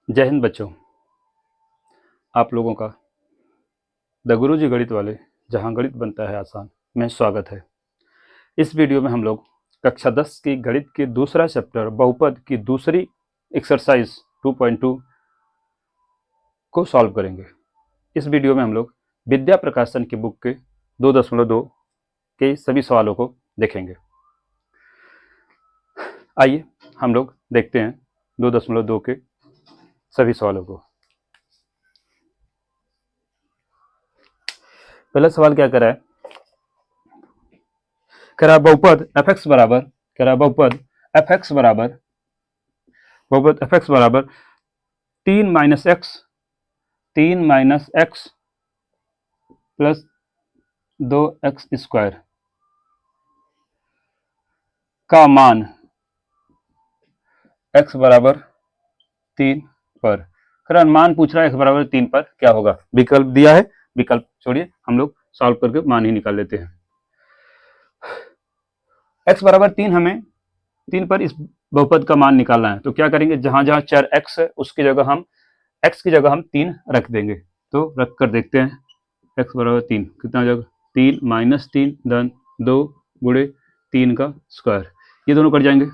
जय हिंद बच्चों। आप लोगों का द गुरुजी गणित वाले जहां गणित बनता है आसान में स्वागत है। इस वीडियो में हम लोग कक्षा 10 की गणित के दूसरा चैप्टर बहुपद की दूसरी एक्सरसाइज 2.2 को सॉल्व करेंगे। इस वीडियो में हम लोग विद्या प्रकाशन की बुक के 2.2 के सभी सवालों को देखेंगे। आइए हम लोग देखते हैं 2.2 के सभी सवालों को। पहला सवाल क्या कह रहा है? कह रहा बहुपद fx बराबर, कह रहा बहुपद fx बराबर 3 minus x plus 2x square का मान x बराबर 3 पर, कह रहा मान पूछ रहा है x बराबर 3 पर क्या होगा। विकल्प दिया है, विकल्प छोड़िए, हम लोग सॉल्व करके मान ही निकाल लेते हैं। x बराबर 3, हमें 3 पर इस बहुपद का मान निकालना है, तो क्या करेंगे, जहां जहां चर x है उसकी जगह हम x की जगह हम 3 रख देंगे। तो रख कर देखते हैं, x बराबर 3 कितना हो जाएगा, 3 माइनस 3 धन 2 गुणे 3 का स्क्वायर, ये दोनों कट जाएंगे,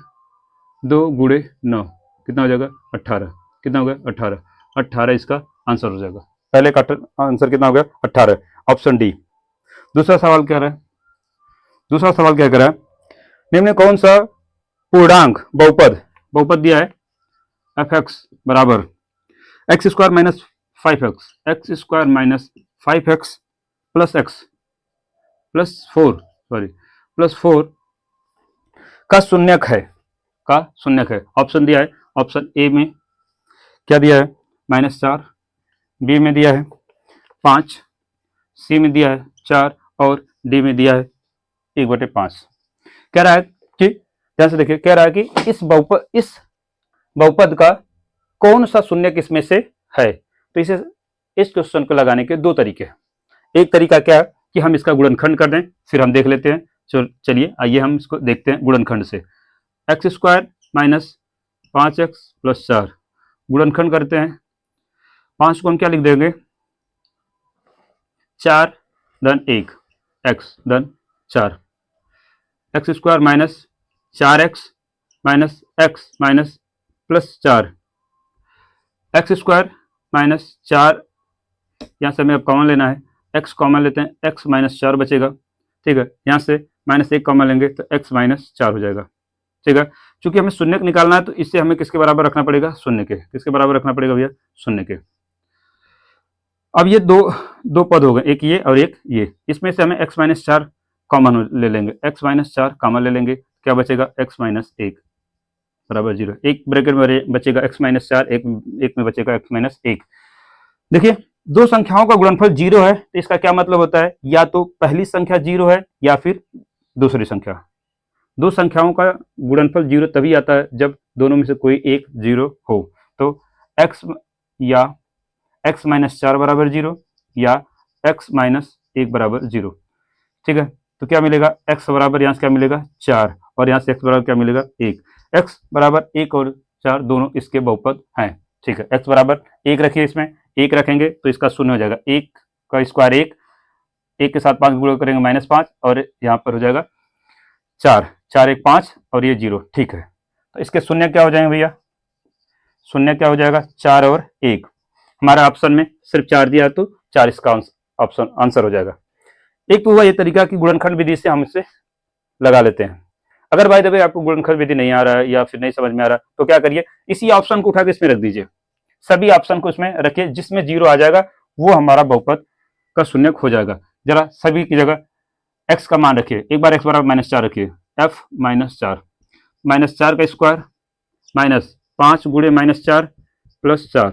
2 गुणे 9 कितना हो जाएगा 18, कितना हो गया 18 इसका आंसर हो जाएगा। पहले का आंसर कितना हो गया 18, ऑप्शन डी। दूसरा सवाल क्या रहा है, दूसरा सवाल क्या कर रहा है, निम्न कौन सा पूर्णांक बहुपद दिया है एफ एक्स बराबर x square minus 5x, x square minus 5x plus x plus 4 का शून्यक है, ऑप्शन दिया है, ऑप्शन ए में क्या दिया है -4, बी में दिया है 5, सी में दिया है 4 और डी में दिया है 1/5। कह रहा है कि ध्यान से देखिए, कह रहा है कि इस बहुपद का कौन सा शून्यक इसमें से है। तो इस क्वेश्चन को लगाने के दो तरीके हैं। एक तरीका क्या है कि हम इसका गुणनखंड कर दें, फिर हम देख लेते हैं। चलिए आइए हम इसको देखते हैं गुणनखंड से। X square minus 5x plus 4 गुणनखंड करते हैं। 5 को हम क्या लिख देंगे, 4 धन 1 x धन 4, x square minus 4x minus x minus plus 4, x square minus 4, यहाँ से हमें अब कॉमन लेना है, x कॉमन लेते हैं, x माइनस 4 बचेगा, ठीक है। यहाँ से -1 कॉमन लेंगे तो x माइनस 4 हो जाएगा, ठीक है। चूंकि हमें शून्य निकालना है तो इससे हमें किसके बराबर रखना पड़ेगा, शून्य के। किसके बराबर रखना पड़ेगा भैया, शून्य के। अब ये दो पद हो गए, एक ये और एक ये, इसमें से हमें x माइनस 4 कॉमन ले लेंगे, x माइनस 4 कॉमन ले लेंगे, क्या बचेगा x माइनस 1 बराबर 0, एक ब्रैकेट में बचेगा x माइनस 4, एक में बचेगा x माइनस 1। देखिए दो संख्याओं का गुणनफल 0 है तो इसका क्या मतलब होता है, या तो पहली संख्या 0 है या फिर दूसरी संख्या। दो संख्याओं का गुणनफल 0 तभी आता है जब दोनों में से कोई एक 0 हो। तो x या x माइनस 4 बराबर 0 या x माइनस 1 बराबर 0, ठीक है। तो क्या मिलेगा, x बराबर यहाँ से क्या मिलेगा 4 और यहाँ से x बराबर क्या मिलेगा 1। x बराबर 1 और 4 दोनों इसके बहुपद हैं, ठीक है। x बराबर 1 रखिए, इसमें 1 रखेंगे तो इसका शून्य हो जाएगा, 1 का स्क्वायर 1 के साथ 5 गुणा करेंगे -5 और यहाँ पर हो जाएगा 4, 4 1 5 और ये 0, ठीक है। तो इसके शून्य क्या हो जाएंगे भैया, शून्य क्या हो जाएगा 4 और 1। हमारा ऑप्शन में सिर्फ 4 दिया तो 4 इसका ऑप्शन आंसर हो जाएगा। एक तो हुआ ये तरीका कि गुणनखंड विधि से हम इसे लगा लेते हैं। अगर भाई दबे आपको गुणनखंड विधि नहीं आ रहा है या फिर नहीं समझ में आ रहा तो क्या करिए, इसी ऑप्शन को उठा के इसमें रख दीजिए, सभी ऑप्शन को इसमें रखिए, जिसमें 0 आ जाएगा वो हमारा बहुपद का शून्यक हो जाएगा। जरा सभी की जगह x का मान रखिए, एक बार x बराबर -4 रखिए, f -4 का स्क्वायर माइनस 5 गुणे -4 प्लस 4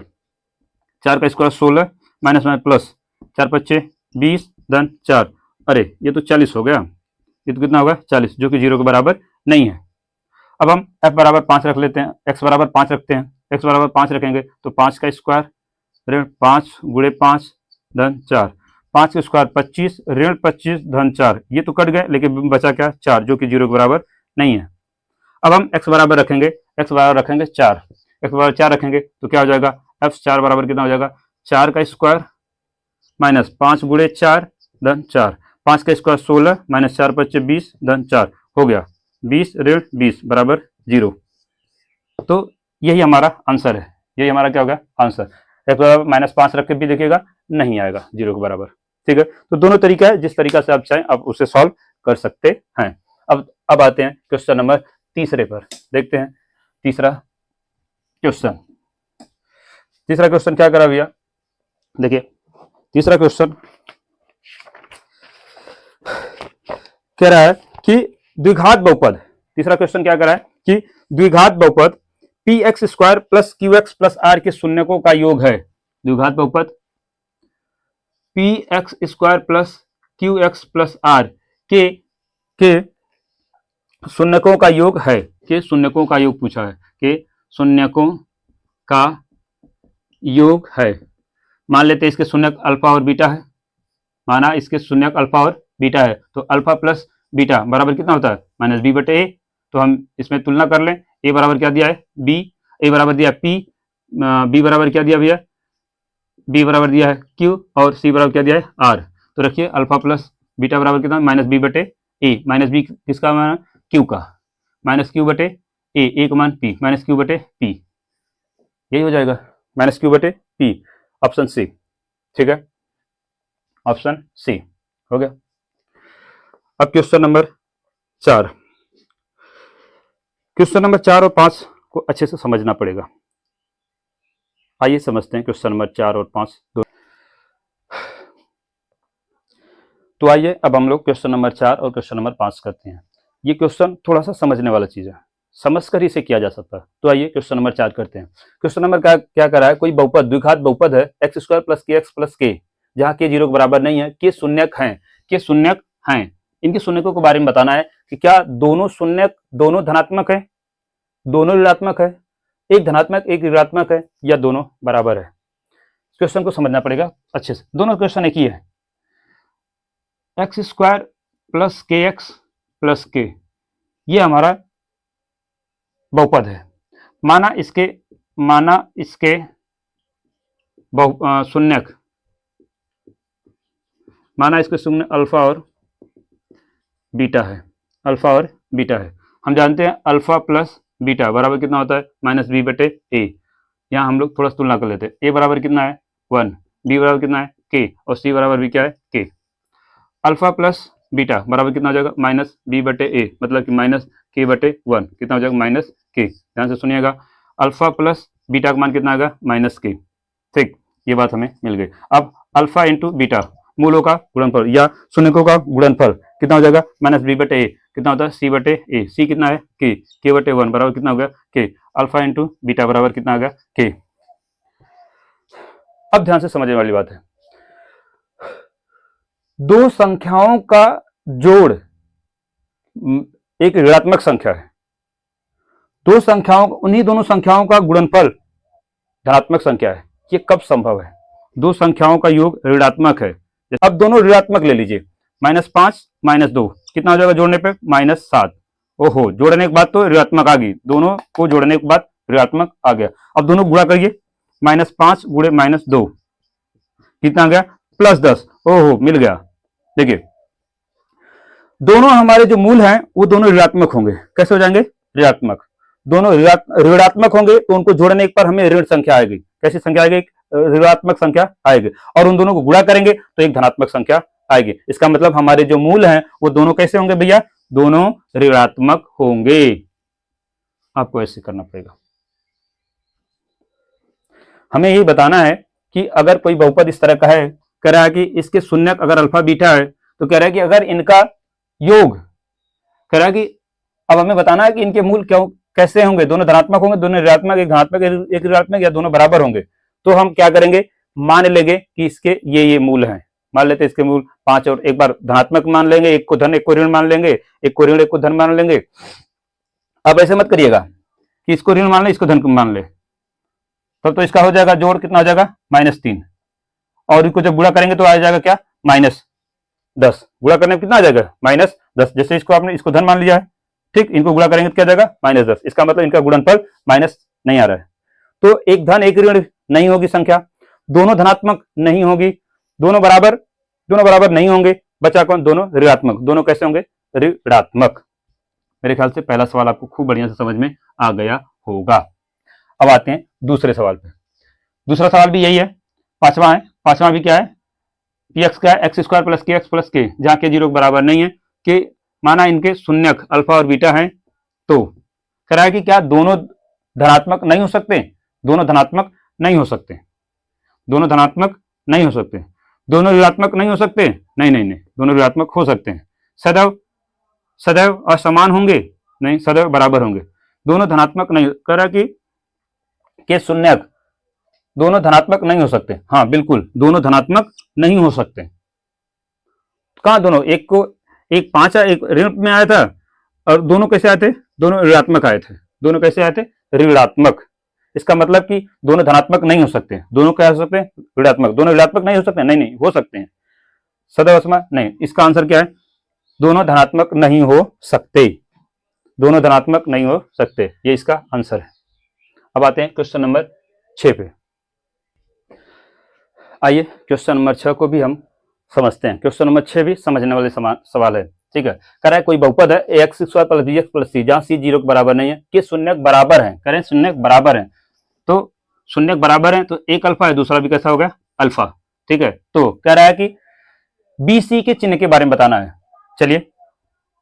का स्क्वायर 16 माइनस प्लस 4 5 20 धन 4, अरे ये तो 40 हो गया, ये तो कितना होगा 40, जो कि 0 के बराबर नहीं है। अब हम f बराबर 5 रख लेते हैं, x बराबर 5 रखते हैं, x बराबर 5 रखेंगे तो 5 का स्क्वायर ऋण 5 गुणे 5 धन 4, 5 का स्क्वायर 25 ऋण 25 धन 4, ये तो कट गए लेकिन बचा क्या 4, जो कि 0 के बराबर नहीं है। अब हम x बराबर रखेंगे, x बराबर रखेंगे 4, x बराबर 4 रखेंगे तो क्या हो जाएगा, f4 बराबर कितना हो जाएगा, 4 का स्क्वायर माइनस 5 गुणे 4 धन 4, 5 का स्क्वायर 16 माइनस 4 बच्चे 20 धन 4 हो गया 20 ऋण 20 बराबर 0। तो यही हमारा आंसर है, यही हमारा क्या होगा आंसर। x बराबर -5 रख के भी देखिएगा नहीं आएगा 0 के बराबर। ठीक है, तो दोनों तरीका है, जिस तरीका से आप चाहें आप उसे सॉल्व कर सकते हैं। अब आते हैं क्वेश्चन नंबर तीसरे पर, देखते हैं तीसरा क्वेश्चन। तीसरा क्वेश्चन क्या करा भैया, देखिए तीसरा क्वेश्चन कह रहा है कि द्विघात बहुपद, तीसरा क्वेश्चन क्या कह रहा है कि द्विघात बहुपद p x square plus q x plus r के शून्यकों का योग है। द्विघात बहुपद p x square plus q x plus r के शून्यकों का योग है, के शून्यकों का योग पूछा है, के शून्यकों का योग है। मान लेते हैं इसके शून्यक अल्फा और बीटा है, माना इसके शून्यक अल्फा और बीटा है, तो अल्फा प्लस बीटा बराबर कितना होता है माइनस बी बटे ए। तो हम इसमें तुलना कर लें, ए बराबर क्या दिया है बी, ए बराबर दिया पी, बी बराबर क्या दिया भैया बी बराबर दिया है क्यू और सी बराबर क्या दिया है आर। तो रखिए अल्फा प्लस बीटा बराबर कितना माइनस बी बटे ए, माइनस बी किसका मान क्यू का, माइनस क्यू बटे ए का मान पी, माइनस क्यू बटे पी, यही हो जाएगा माइनस क्यू बटे पी, ऑप्शन सी। ठीक है, ऑप्शन सी हो गया। अब क्वेश्चन नंबर 4, क्वेश्चन नंबर 4 और 5 को अच्छे से समझना पड़ेगा। आइए समझते हैं क्वेश्चन नंबर 4 और 5 दो। तो आइए अब हम लोग क्वेश्चन नंबर 4 और क्वेश्चन नंबर 5 करते हैं। ये क्वेश्चन थोड़ा सा समझने वाला चीज है, समझकर इसे किया जा सकता है। तो आइए क्वेश्चन नंबर 4 करते हैं। क्वेश्चन नंबर क्या कर रहा है, कोई बहुपद द्विघात बहुपद है एक्स स्क्वायर प्लस के एक्स प्लस के, जहाँ के 0 के बराबर नहीं है, के शून्यक हैं, के शून्यक हैं। इनके शून्यकों के बारे में बताना है कि क्या दोनों शून्यक दोनों धनात्मक है, दोनों ऋणात्मक है, एक धनात्मक एक ऋणात्मक है, या दोनों बराबर है। क्वेश्चन को समझना पड़ेगा अच्छे से। दोनों क्वेश्चन एक ही है, एक्स स्क्वायर प्लस के एक्स प्लस के, ये हमारा बहुपद है। माना इसके शून्यक, माना इसके शून्य अल्फा और बीटा है, अल्फा और बीटा है। हम जानते हैं अल्फा प्लस बीटा बराबर कितना होता है माइनस बी बटे ए। यहाँ हम लोग थोड़ा सा तुलना कर लेते हैं, ए बराबर कितना है 1, बी बराबर कितना है के, और सी बराबर भी क्या है के। अल्फा प्लस बीटा बराबर कितना हो जाएगा माइनस बी बटे ए, मतलब कि माइनस के बटे 1, कितना हो जाएगा माइनस के। ध्यान से सुनिएगा, अल्फा प्लस बीटा का मान कितना आएगा माइनस के। ठीक, ये बात हमें मिल गई। अब अल्फा इंटू बीटा मूलों का गुणनफल या शून्यकों का गुणनफल कितना हो जाएगा माइनस बी बटे ए, कितना होता है सी बटे ए, सी कितना है के बटे 1 बराबर कितना हो गया के। अल्फा इंटू बीटा बराबर कितना आ गया के। अब ध्यान से समझने वाली बात है, दो संख्याओं का जोड़ एक ऋणात्मक संख्या है, दो संख्याओं, उन्हीं दोनों संख्याओं का गुणनफल धनात्मक संख्या है। ये कब संभव है, दो संख्याओं का योग ऋणात्मक है। अब दोनों ऋणात्मक ले लीजिए, -5 -2 कितना हो जाएगा जोड़ने पे -7। ओहो, जोड़ने के बाद तो ऋणात्मक आ गई, दोनों को जोड़ने के बाद ऋणात्मक आ गया। अब दोनों गुणा करिए, -5 गुणे -2 कितना आ गया +10। ओहो, मिल गया। देखिए दोनों हमारे जो मूल हैं वो दोनों ऋणात्मक होंगे। कैसे हो जाएंगे ऋणात्मक, दोनों ऋणात्मक होंगे तो उनको जोड़ने पर हमें ऋण संख्या आएगी। कैसी संख्या आएगी, ऋणात्मक संख्या आएगी, और उन दोनों को गुणा करेंगे तो एक धनात्मक संख्या आएगी। इसका मतलब हमारे जो मूल हैं वो दोनों कैसे होंगे भैया, दोनों ऋणात्मक होंगे। आपको ऐसे करना पड़ेगा। हमें यही बताना है कि अगर कोई बहुपद इस तरह का है, कह रहा है कि इसके शून्यक अगर अल्फा बीटा है, तो कह रहा है कि अगर इनका योग, कह रहा है कि अब हमें बताना है कि इनके मूल क्यों कैसे होंगे, दोनों धनात्मक होंगे, दोनों ऋणात्मक, एक धनात्मक एक ऋणात्मक, या दोनों बराबर होंगे। तो हम क्या करेंगे, मान लेंगे कि इसके ये मूल हैं। मान लेते हैं इसके मूल 5, और एक बार धनात्मक मान लेंगे, एक को धन एक को ऋण मान लेंगे, एक को ऋण एक को धन मान लेंगे। अब ऐसे मत करिएगा कि इसको ऋण मान ले इसको धन मान ले, तब तो इसका हो जाएगा जोड़ कितना हो जाएगा -3, और इनको जब गुणा करेंगे तो आ जाएगा क्या -10। गुणा करने में कितना आ जाएगा -10। जैसे इसको आपने इसको धन मान लिया है, ठीक, इनको गुणा करेंगे तो क्या जाएगा -10। इसका मतलब इनका गुणनफल माइनस नहीं आ रहा है। तो एक धन एक ऋण नहीं होगी संख्या, दोनों धनात्मक नहीं होगी, दोनों बराबर नहीं होंगे, बचा कौन? दोनों ऋणात्मक। दोनों कैसे होंगे? ऋणात्मक। मेरे ख्याल से पहला सवाल आपको खूब बढ़िया से समझ में आ गया होगा। अब आते हैं दूसरे सवाल पे। दूसरा सवाल भी यही है, पांचवा है। पांचवा भी क्या है? पी एक्स क्या है? एक्स स्क्वायर प्लस के एक्स प्लस के, जहां के जीरो के बराबर नहीं है, कि माना इनके शून्यक अल्फा और बीटा है, तो कह रहा है कि क्या दोनों धनात्मक नहीं हो सकते? दोनों धनात्मक नहीं हो सकते, दोनों धनात्मक नहीं हो सकते, दोनों ऋणात्मक नहीं हो सकते, नहीं नहीं नहीं, दोनों ऋणात्मक हो सकते हैं। सदैव सदैव असमान होंगे? नहीं, सदैव बराबर होंगे। दोनों धनात्मक नहीं, कह रहा है कि शून्यक दोनों धनात्मक नहीं हो सकते। हाँ बिल्कुल, दोनों धनात्मक नहीं हो सकते। कहां दोनों? एक को एक 5 एक ऋण में आया था, और दोनों कैसे आए थे? दोनों ऋणात्मक आए थे। दोनों कैसे आए थे? ऋणात्मक। इसका मतलब कि दोनों धनात्मक नहीं हो सकते। दोनों क्या हो सकते हैं? ऋणात्मक। दोनों ऋणात्मक नहीं हो सकते? नहीं नहीं, हो सकते हैं। सदैव असमान नहीं। इसका आंसर क्या है? दोनों धनात्मक नहीं हो सकते, दोनों धनात्मक नहीं हो सकते, ये इसका आंसर है। अब आते हैं क्वेश्चन नंबर 6 पे। आइए क्वेश्चन नंबर 6 को भी हम समझते हैं। क्वेश्चन नंबर 6 भी समझने वाले सवाल है, ठीक है। कह रहा है कोई बहुपद है a x square plus b x plus c, जहां सी जीरो के बराबर नहीं है, कि शून्यक बराबर है। कह रहे हैं शून्यक बराबर है, तो शून्यक बराबर है तो एक अल्फा है, दूसरा भी कैसा हो गया? अल्फा, ठीक है। तो कह रहा है कि बी सी के चिन्ह के बारे में बताना है। चलिए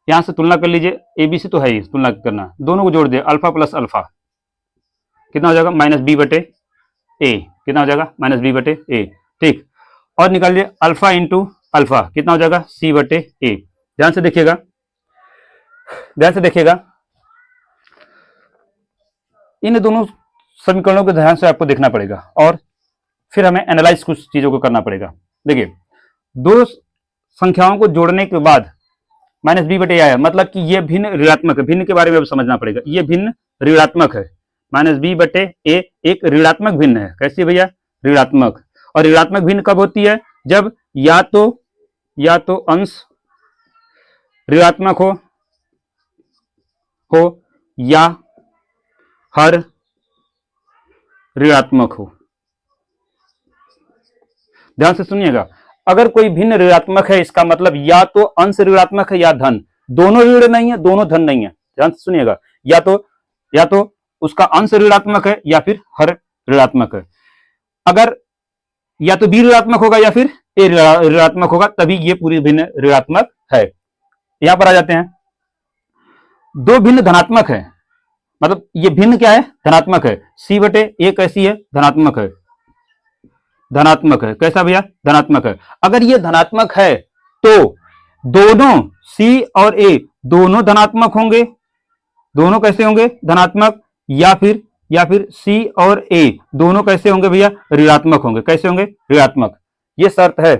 यहां से तुलना कर लीजिए, एबीसी तो है ही, तुलना करना, दोनों को जोड़ दिया, अल्फा प्लस अल्फा कितना हो जाएगा? माइनस बी बटे ए। कितना हो जाएगा? माइनस बी बटे ए, ठीक। और निकालिए अल्फा इंटू अल्फा, कितना हो जाएगा? सी बटे ए। ध्यान से देखिएगा, ध्यान से देखिएगा, इन दोनों समीकरणों को ध्यान से आपको देखना पड़ेगा, और फिर हमें एनालाइज कुछ चीजों को करना पड़ेगा। देखिए, दो संख्याओं को जोड़ने के बाद माइनस बी बटे आया, मतलब कि ये भिन्न ऋणात्मक है। भिन्न के बारे में अब समझना पड़ेगा, ये भिन्न ऋणात्मक है। माइनस बी बटे ए एक ऋणात्मक भिन्न है। कैसी भैया? ऋणात्मक। और ऋणात्मक भिन्न कब होती है? जब या तो अंश ऋणात्मक हो या हर ऋणात्मक हो। ध्यान से सुनिएगा, अगर कोई भिन्न ऋणात्मक है, इसका मतलब या तो अंश ऋणात्मक है या धन, दोनों ऋण नहीं है, दोनों धन नहीं है। ध्यान से सुनिएगा, या तो उसका अंश ऋणात्मक है या फिर हर ऋणात्मक है। अगर या तो बी ऋणात्मक होगा या फिर ए ऋणात्मक होगा, तभी ये पूरी भिन्न ऋणात्मक है। यहां पर आ जाते हैं, दो भिन्न धनात्मक है, मतलब ये भिन्न क्या है? धनात्मक है। सी बटे ए कैसी है? धनात्मक है, धनात्मक है। कैसा भैया? धनात्मक है। अगर ये धनात्मक है तो दोनों सी और ए दोनों धनात्मक होंगे। दोनों कैसे होंगे? धनात्मक। या फिर सी और ए दोनों कैसे होंगे भैया? ऋणात्मक होंगे। कैसे होंगे? ऋणात्मक। ये शर्त है।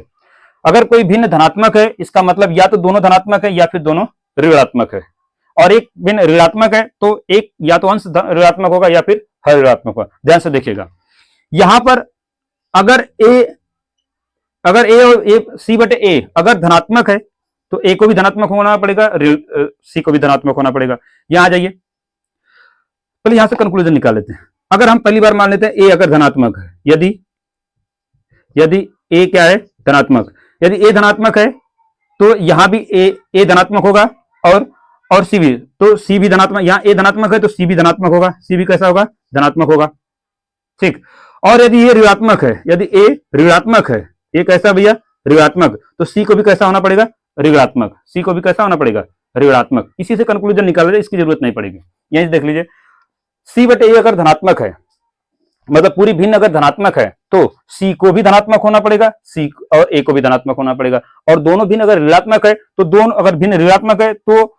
अगर कोई भिन्न धनात्मक है, इसका मतलब या तो दोनों धनात्मक है या फिर दोनों ऋणात्मक है। और एक भिन्न ऋणात्मक है तो एक या तो अंश ऋणात्मक होगा या फिर हर ऋणात्मक होगा। ध्यान से देखिएगा, यहां पर अगर ए और ए सी बटे ए अगर धनात्मक है तो ए को भी धनात्मक होना पड़ेगा, सी को भी धनात्मक होना पड़ेगा। यहां आ जाइए, पहले यहां से कंक्लूजन निकाल लेते हैं। अगर हम पहली बार मान लेते हैं ए अगर धनात्मक है, यदि ए क्या है? धनात्मक। यदि ए धनात्मक है तो यहां भी ए धनात्मक होगा, और सी भी, तो सी भी धनात्मक। यहां ए धनात्मक है तो सी भी धनात्मक होगा, सी भी कैसा होगा? धनात्मक होगा, ठीक। और यदि ये ऋणात्मक है, यदि ए ऋणात्मक है, ये कैसा भैया? ऋणात्मक, तो सी को भी कैसा होना पड़ेगा? ऋणात्मक। सी को भी कैसा होना पड़ेगा? ऋणात्मक। इसी से कंक्लूजन निकाल लीजिए, इसकी जरूरत नहीं पड़ेगी। यहीं देख लीजिए, सी बटे ए अगर धनात्मक है, मतलब पूरी भिन्न अगर धनात्मक है, तो सी को भी धनात्मक होना पड़ेगा, सी और ए को भी धनात्मक होना पड़ेगा। और दोनों भिन्न अगर ऋणात्मक है तो दोनों, अगर भिन्न ऋणात्मक है तो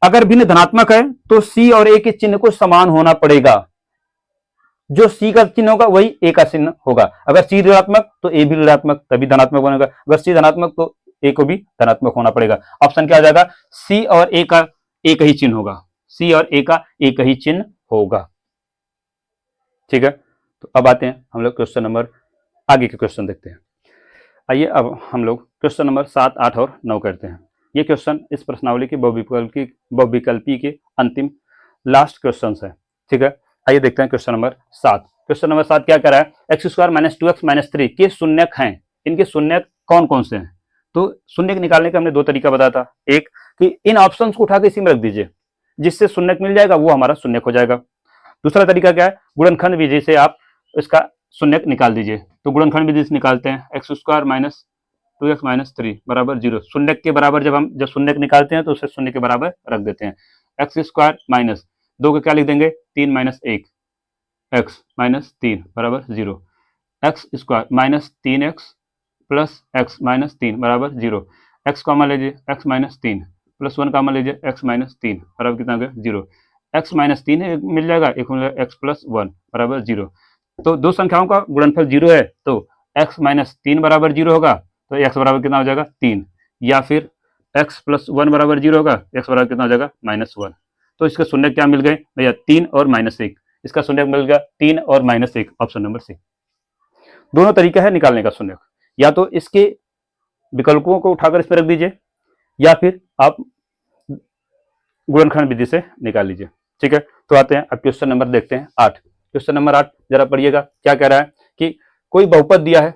अगर भिन्न धनात्मक है तो सी और ए के चिन्ह को समान होना पड़ेगा। जो सी का चिन्ह होगा वही ए का चिन्ह होगा। अगर सी ऋणात्मक तो ए भी ऋणात्मक, तभी धनात्मक बनेगा। अगर सी धनात्मक तो ए को भी धनात्मक होना पड़ेगा। ऑप्शन क्या आ जाएगा? सी और ए का एक ही चिन्ह होगा, सी और ए का एक ही चिन्ह होगा, ठीक है। तो अब आते हैं हम लोग क्वेश्चन नंबर, आगे के क्वेश्चन देखते हैं। आइए अब हम लोग क्वेश्चन नंबर 7, 8 और 9 करते हैं। ये क्वेश्चन इस प्रश्नावली के बहुविकल्पी के अंतिम लास्ट क्वेश्चन है, ठीक है। आइए देखते हैं क्वेश्चन नंबर 7। क्वेश्चन नंबर 7 क्या कह रहा है, x square minus 2x minus 3 के शून्यक हैं, इनके शून्यक कौन कौन से हैं। तो शून्यक निकालने का हमने दो तरीका बताया था, एक कि इन ऑप्शंस को उठा के इसी में रख दीजिए, जिससे शून्यक मिल जाएगा वो हमारा शून्यक हो जाएगा। दूसरा तरीका क्या है, गुणनखंड विधि से आप इसका शून्यक निकाल दीजिए। तो गुणनखंड विधि से निकालते हैं, x square minus 2x minus 3 बराबर 0। शून्यक के बराबर जब शून्यक निकालते हैं तो उसे शून्य के बराबर रख देते हैं। एक्स स्क्वायर माइनस 2 को क्या लिख देंगे, 3 माइनस 1 एक्स माइनस 3 बराबर 0। X square minus 3x plus x minus 3 बराबर 0। एक्स कॉमन लीजिए, एक्स माइनस 3 प्लस 1 कॉमन लीजिए, एक्स माइनस 3 बराबर कितना हो गया 0। एक्स माइनस 3 मिल जाएगा, एक मिलेगा एक्स प्लस 1 बराबर 0। तो दो संख्याओं का गुणनफल 0 है, तो एक्स माइनस 3 बराबर 0 होगा, तो एक्स बराबर कितना हो जाएगा 3, या फिर एक्स प्लस 1 बराबर 0 होगा, एक्स बराबर कितना हो जाएगा -1। तो इसके शून्य क्या मिल गए भैया, 3 और -1। इसका शून्य मिल गया 3 और -1, ऑप्शन नंबर सी। दोनों तरीका है निकालने का शून्य, या तो इसके विकल्पों को उठाकर इस पर रख दीजिए, या फिर आप गुणनखंड विधि से निकाल लीजिए। ठीक है, तो आते हैं अब क्वेश्चन नंबर देखते हैं 8। क्वेश्चन नंबर 8 जरा पढ़िएगा, क्या कह रहा है कि कोई बहुपद दिया है,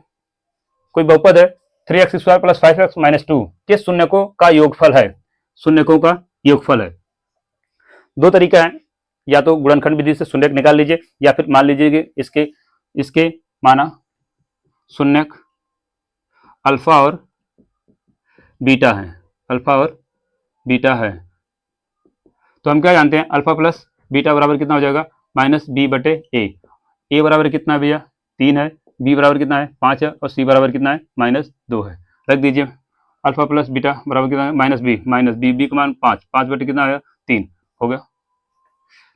कोई बहुपद है 3x square plus 5x minus 2 के शून्यकों का योगफल है, शून्यकों का योगफल है। दो तरीका है, या तो गुणनखंड विधि से शून्यक निकाल लीजिए, या फिर मान लीजिए कि इसके माना शून्यक अल्फा और बीटा है, अल्फा और बीटा है। तो हम क्या जानते हैं, अल्फा प्लस बीटा बराबर कितना हो जाएगा, -b/a। ए बराबर कितना है भैया 3 है, बी बराबर कितना है 5 है, और सी बराबर कितना है -2 है। रख दीजिए, अल्फा प्लस बीटा बराबर कितना है -b, बी का मान 5, 5/, कितना आया 3 हो गया,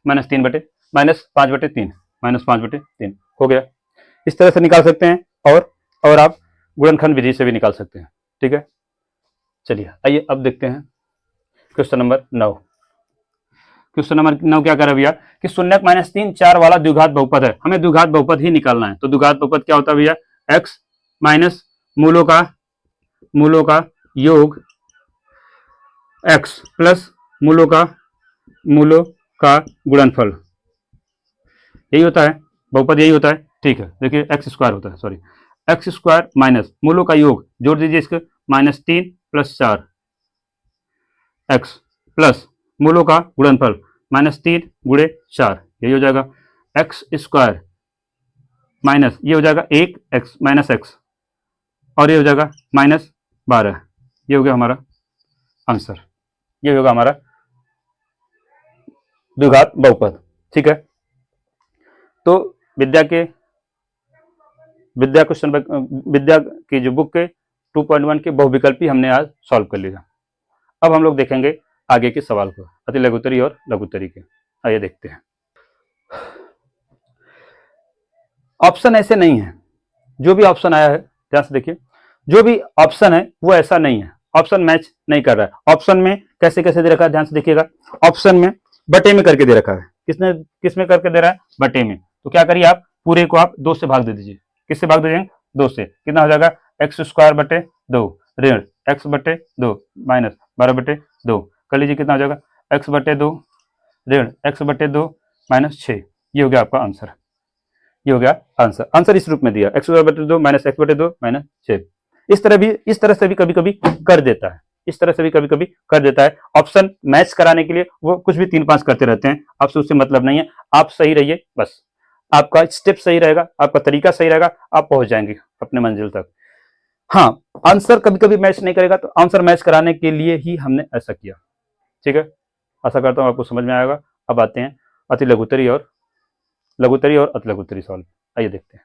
-5/3 -5/3 हो गया। इस तरह से निकाल सकते हैं, और आप गुणनखंड विधि से भी निकाल सकते हैं। ठीक है, चलिए आइए अब देखते हैं क्वेश्चन नंबर 9। क्वेश्चन नंबर 9 क्या कर रहा है भैया कि शून्यक -3 4 वाला द्विघात बहुपद है, हमें द्विघात बहुपद ही निकालना है। तो द्विघात बहुपद क्या होता है भैया, x माइनस मूलों का योग x प्लस मूलों का गुणनफल, यही होता है बहुपद, यही होता है। ठीक है, देखिए एक्स स्क्वायर होता है, सॉरी, एक्स स्क्वायर माइनस मूलों का योग, जोड़ दीजिए इसके, -3 प्लस 4 एक्स प्लस मूलों का गुणनफल -3 गुणे 4, यही हो जाएगा। एक्स स्क्वायर माइनस ये हो जाएगा 1 एक्स माइनस एक्स, और ये हो जाएगा -12, ये हो गया हमारा आंसर, ये होगा हमारा द्विघात बहुपद। ठीक है, तो विद्या की जो बुक के 2.1 के बहुविकल्पी हमने आज सॉल्व कर लिया। अब हम लोग देखेंगे आगे के सवाल को, अति लघुत्तरी और लघुत्तरी के। आइए देखते हैं। ऑप्शन ऐसे नहीं है, जो भी ऑप्शन आया है ध्यान से देखिए, जो भी ऑप्शन है वो ऐसा नहीं है, ऑप्शन मैच नहीं कर रहा है। ऑप्शन में कैसे कैसे दे रखा है, ध्यान से देखिएगा, ऑप्शन में बटे में करके दे रखा है। किसमें करके दे रहा है, बटे में। तो क्या करिए, आप पूरे को आप 2 से भाग दे दीजिए। किससे भाग दीजिए, 2 से। कितना हो जाएगा, एक्स स्क्वायर बटे 2 ऋण एक्स बटे 2 माइनस 12/2 कर लीजिए, कितना हो जाएगा एक्स बटे 2 ऋण एक्स बटे 2 माइनस 6। ये हो गया आपका आंसर, ये हो गया आंसर। आंसर इस रूप में दिया, एक्स बटे 2 माइनस एक्स बटे 2 माइनस 6। इस तरह से भी कभी कभी कर देता है, इस तरह से भी कभी कभी कर देता है। ऑप्शन मैच कराने के लिए वो कुछ भी 3-5 करते रहते हैं, आपसे उससे मतलब नहीं है। आप सही रहिए, बस आपका स्टेप सही रहेगा, आपका तरीका सही रहेगा, आप पहुंच जाएंगे अपने मंजिल तक। हाँ, आंसर कभी कभी मैच नहीं करेगा, तो आंसर मैच कराने के लिए ही हमने ऐसा किया। ठीक है, आशा करता हूं आपको समझ में आएगा। अब आते हैं लघुत्तरी और अति लघुत्तरी सॉल्व। आइए देखते हैं।